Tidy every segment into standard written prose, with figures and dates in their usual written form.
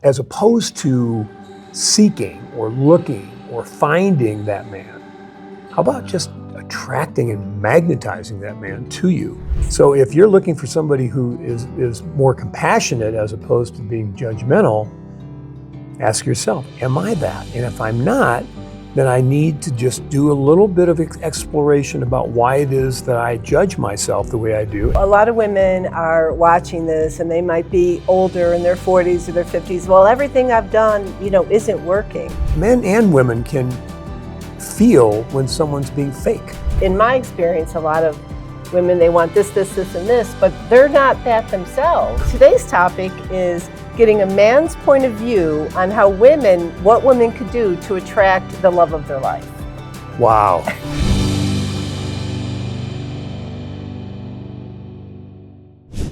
As opposed to seeking or looking or finding that man, how about just attracting and magnetizing that man to you? So if you're looking for somebody who is more compassionate as opposed to being judgmental, ask yourself, am I that? And if I'm not, then I need to just do a little bit of exploration about why it is that I judge myself the way I do. A lot of women are watching this and they might be older in their 40s or their 50s. Well, everything I've done, isn't working. Men and women can feel when someone's being fake. In my experience, a lot of women, they want this, this, this, and this, but they're not that themselves. Today's topic is getting a man's point of view on what women could do to attract the love of their life. Wow.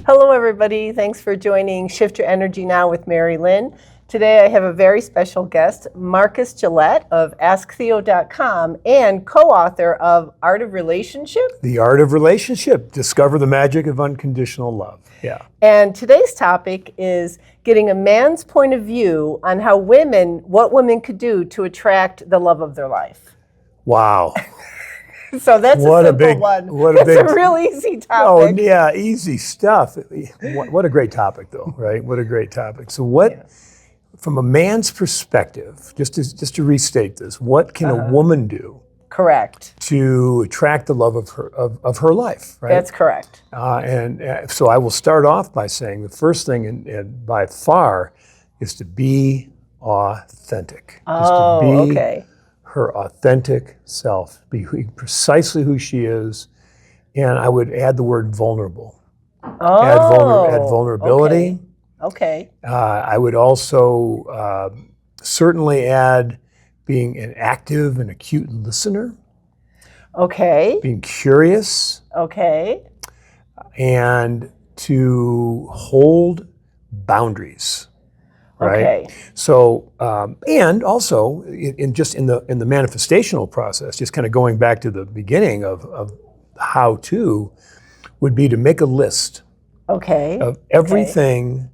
Hello, everybody. Thanks for joining Shift Your Energy Now with Mary Lynn. Today, I have a very special guest, Marcus Gillette of AskTheo.com and co-author of Art of Relationship. The Art of Relationship. Discover the Magic of Unconditional Love. Yeah. And today's topic is getting a man's point of view on what women could do to attract the love of their life. Wow. So that's a simple one. It's a real easy topic. Oh, yeah, easy stuff. What a great topic, though, right? What a great topic. So from a man's perspective, just to restate this, what can a woman do? Correct. To attract the love of her life, right? That's correct. So I will start off by saying the first thing, and by far, is to be authentic. Oh, just to be okay. her authentic self, be precisely who she is, and I would add the word vulnerable. Oh, add vulnerability. Okay. I would also certainly add being an active and acute listener. Okay. Being curious. Okay. And to hold boundaries. Right? Okay. So, and also in the manifestational process, just kind of going back to the beginning of how to, would be to make a list. Okay. Of everything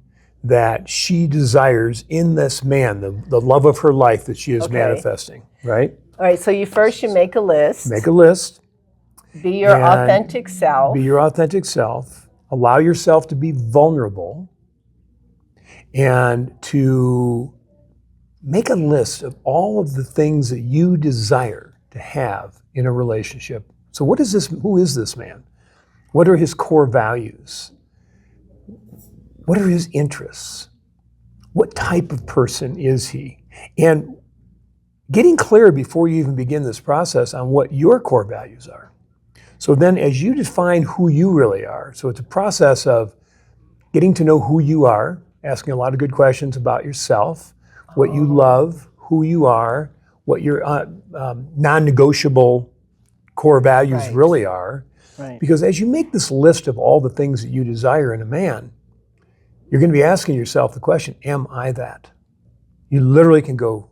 that she desires in this man, the love of her life that she is manifesting, right? All right, so you make a list. Make a list. Be your authentic self. Be your authentic self. Allow yourself to be vulnerable. And to make a list of all of the things that you desire to have in a relationship. So who is this man? What are his core values? What are his interests? What type of person is he? And getting clear before you even begin this process on what your core values are. So then as you define who you really are, so it's a process of getting to know who you are, asking a lot of good questions about yourself, what you love, who you are, what your non-negotiable core values really are. Right. Because as you make this list of all the things that you desire in a man, you're going to be asking yourself the question, am I that? You literally can go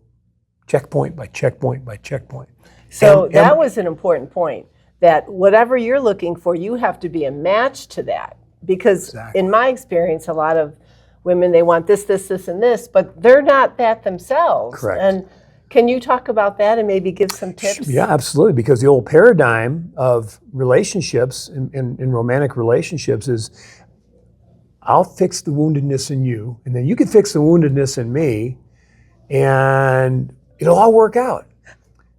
checkpoint by checkpoint by checkpoint. So that was an important point, that whatever you're looking for, you have to be a match to that. Because in my experience, a lot of women, they want this, this, this, and this, but they're not that themselves. Correct. And can you talk about that and maybe give some tips? Yeah, absolutely. Because the old paradigm of relationships, in romantic relationships, is I'll fix the woundedness in you, and then you can fix the woundedness in me, and it'll all work out.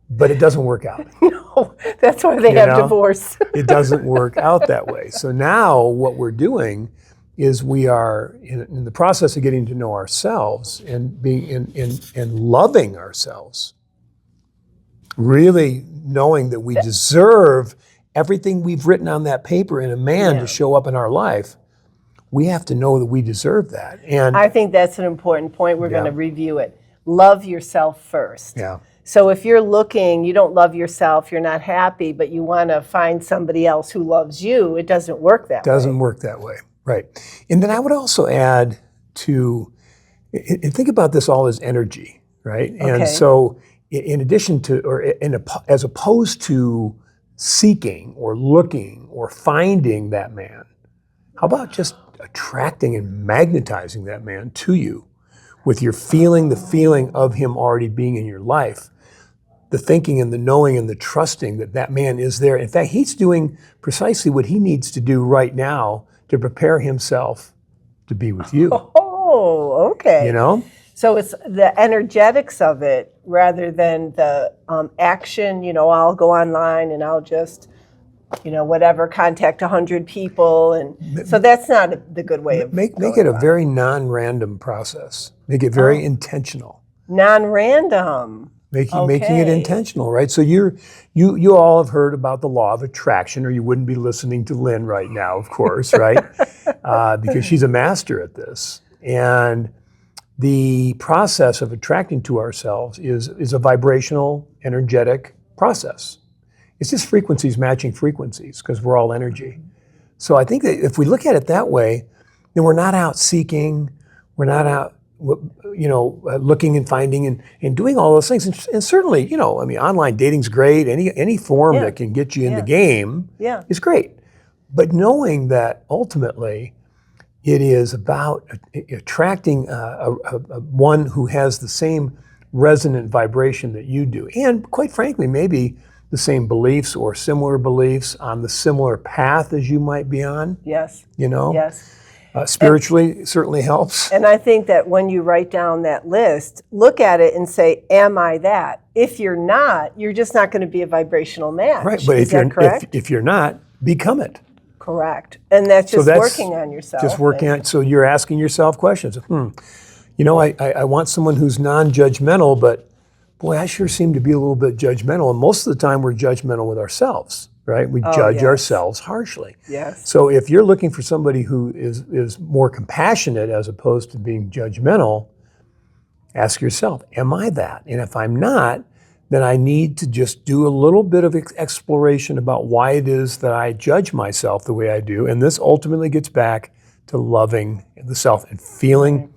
But it doesn't work out. No, that's why they have divorce. It doesn't work out that way. So now what we're doing is we are in the process of getting to know ourselves and being in loving ourselves, really knowing that we deserve everything we've written on that paper in a man to show up in our life. We have to know that we deserve that. And I think that's an important point. We're going to review it. Love yourself first. Yeah. So if you're looking, you don't love yourself, you're not happy, but you want to find somebody else who loves you, it doesn't work that way. Doesn't work that way, right. And then I would also add and think about this all as energy, right? Okay. And so in addition to, as opposed to seeking or looking or finding that man, how about just attracting and magnetizing that man to you with your feeling, the feeling of him already being in your life, the thinking and the knowing and the trusting that that man is there. In fact, he's doing precisely what he needs to do right now to prepare himself to be with you. Oh, okay. You know? So it's the energetics of it rather than the action. I'll go online and I'll just, whatever, contact 100 people. And so that's not the good way of Make it a very non-random process. Make it very intentional. Non-random. Making it intentional, right? So you all have heard about the law of attraction, or you wouldn't be listening to Lynn right now, of course, right? Because she's a master at this. And the process of attracting to ourselves is a vibrational, energetic process. It's just frequencies matching frequencies, because we're all energy. So I think that if we look at it that way, then we're not out seeking, we're not out looking and finding and doing all those things. And certainly, online dating's great. Any form that can get you in the game is great. But knowing that ultimately it is about attracting one who has the same resonant vibration that you do. And quite frankly, maybe the same beliefs or similar beliefs on the similar path as you might be on. Yes. Yes. Spiritually certainly helps. And I think that when you write down that list, look at it and say, am I that? If you're not, you're just not going to be a vibrational match. Right, but if you're not, become it. Correct. And that's just working on yourself. Just working on, so you're asking yourself questions. I want someone who's non-judgmental, but boy, I sure seem to be a little bit judgmental. And most of the time we're judgmental with ourselves. Right? We judge ourselves harshly. Yes. So if you're looking for somebody who is more compassionate as opposed to being judgmental, ask yourself, am I that? And if I'm not, then I need to just do a little bit of exploration about why it is that I judge myself the way I do. And this ultimately gets back to loving the self and feeling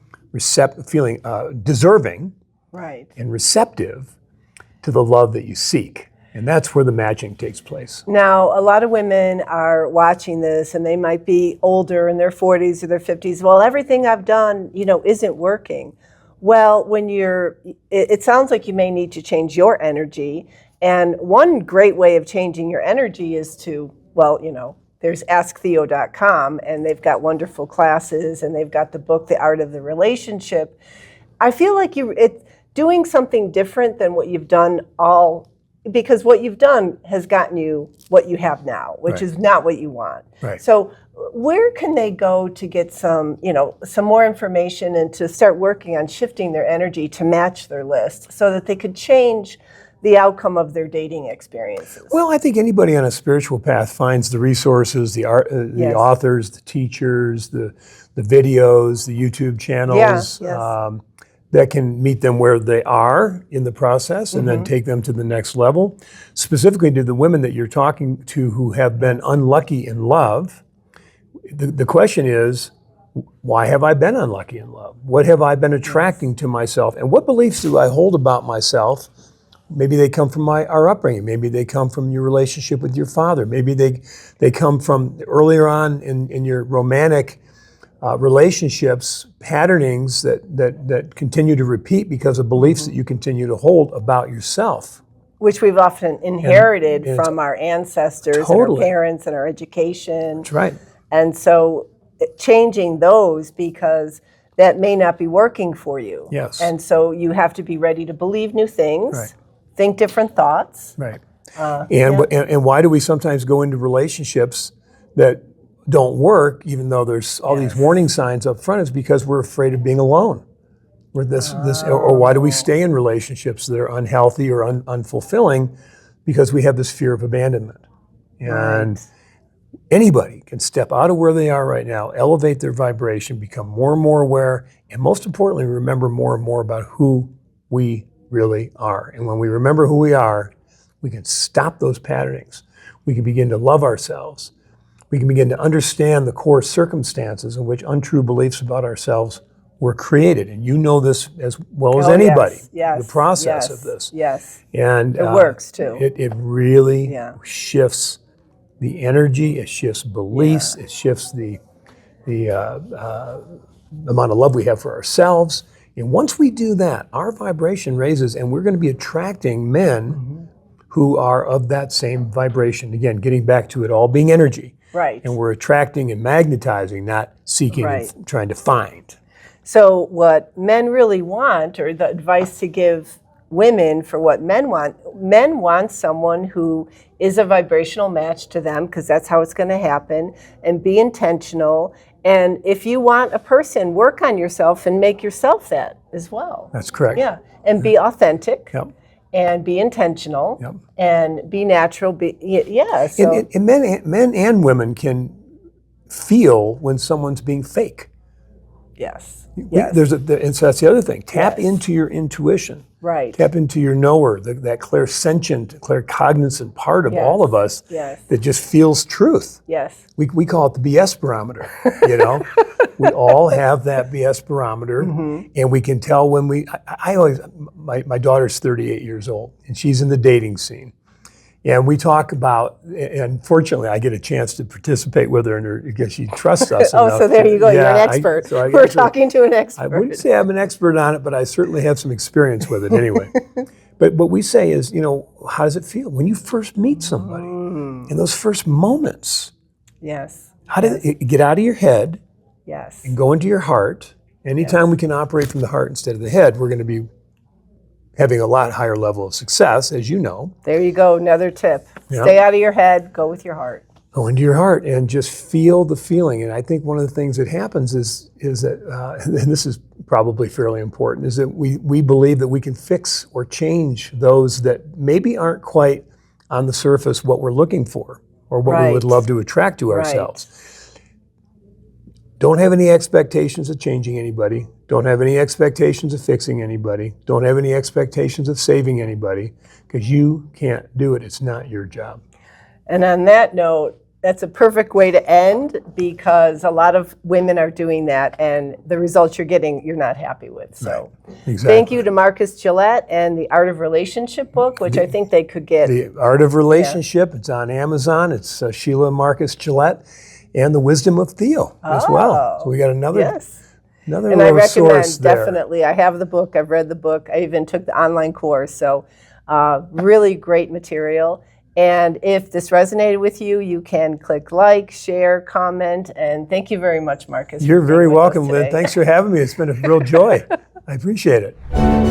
deserving and receptive to the love that you seek. And that's where the matching takes place. Now, a lot of women are watching this and they might be older in their 40s or their 50s. Well, everything I've done, isn't working. Well, it sounds like you may need to change your energy. And one great way of changing your energy is to, there's asktheo.com, and they've got wonderful classes, and they've got the book, The Art of the Relationship. I feel like it's doing something different than what you've done because what you've done has gotten you what you have now, which is not what you want. Right. So where can they go to get some more information and to start working on shifting their energy to match their list so that they could change the outcome of their dating experiences? Well, I think anybody on a spiritual path finds the resources, the authors, the teachers, the videos, the YouTube channels. That can meet them where they are in the process and then take them to the next level. Specifically to the women that you're talking to who have been unlucky in love, the question is, why have I been unlucky in love? What have I been attracting to myself? And what beliefs do I hold about myself? Maybe they come from our upbringing. Maybe they come from your relationship with your father. Maybe they come from earlier on in your romantic relationships, patternings that continue to repeat because of beliefs that you continue to hold about yourself. Which we've often inherited from our ancestors and our parents and our education. That's right. And so changing those, because that may not be working for you. Yes. And so you have to be ready to believe new things, think different thoughts. Right. And why do we sometimes go into relationships that don't work, even though there's all these warning signs up front? Is because we're afraid of being alone. Or why do we stay in relationships that are unhealthy or unfulfilling? Because we have this fear of abandonment. And anybody can step out of where they are right now, elevate their vibration, become more and more aware, and most importantly, remember more and more about who we really are. And when we remember who we are, we can stop those patternings. We can begin to love ourselves. We can begin to understand the core circumstances in which untrue beliefs about ourselves were created. And you know this as well as anybody, the process of this. Yes. And it works too. It really shifts the energy, it shifts beliefs, it shifts the amount of love we have for ourselves, And once we do that, our vibration raises, and we're going to be attracting men who are of that same vibration. Again, getting back to it all being energy. Right. And we're attracting and magnetizing, not seeking and trying to find. So what men really want, or the advice to give women for what men want someone who is a vibrational match to them, because that's how it's going to happen, and be intentional. And if you want a person, work on yourself and make yourself that as well. That's correct. Yeah, and be authentic. Yep. And be intentional. Yep. And be natural. So. And men and women can feel when someone's being fake. Yes. And so that's the other thing. Tap into your intuition. Right. Tap into your knower, that clairsentient, claircognizant part of all of us that just feels truth. Yes. We call it the BS barometer, you know? We all have that BS barometer, and we can tell when my daughter's 38 years old, and she's in the dating scene. And we talk about, and fortunately, I get a chance to participate with her, because she trusts us enough. So there you go. You're an expert. We're talking to an expert. I wouldn't say I'm an expert on it, but I certainly have some experience with it anyway. But what we say is, how does it feel when you first meet somebody? In those first moments. Yes. How do you get out of your head and go into your heart? Anytime we can operate from the heart instead of the head, we're going to be having a lot higher level of success, as you know. There you go, another tip. Stay out of your head, go with your heart. Go into your heart and just feel the feeling. And I think one of the things that happens is that, and this is probably fairly important, is that we believe that we can fix or change those that maybe aren't quite on the surface what we're looking for or what we would love to attract to ourselves. Don't have any expectations of changing anybody. Don't have any expectations of fixing anybody. Don't have any expectations of saving anybody, because you can't do it. It's not your job. And on that note, that's a perfect way to end, because a lot of women are doing that, and the results you're getting, you're not happy with. So thank you to Marcus Gillette and the Art of Relationship book, which I think they could get. The Art of Relationship, it's on Amazon. It's Sheila and Marcus Gillette. And the Wisdom of Theo as well. So we got another and little I recommend source there. Definitely. I have the book. I've read the book. I even took the online course. So really great material. And if this resonated with you, you can click like, share, comment, and thank you very much, Marcus. You're very welcome, Lynn. Thanks for having me. It's been a real joy. I appreciate it.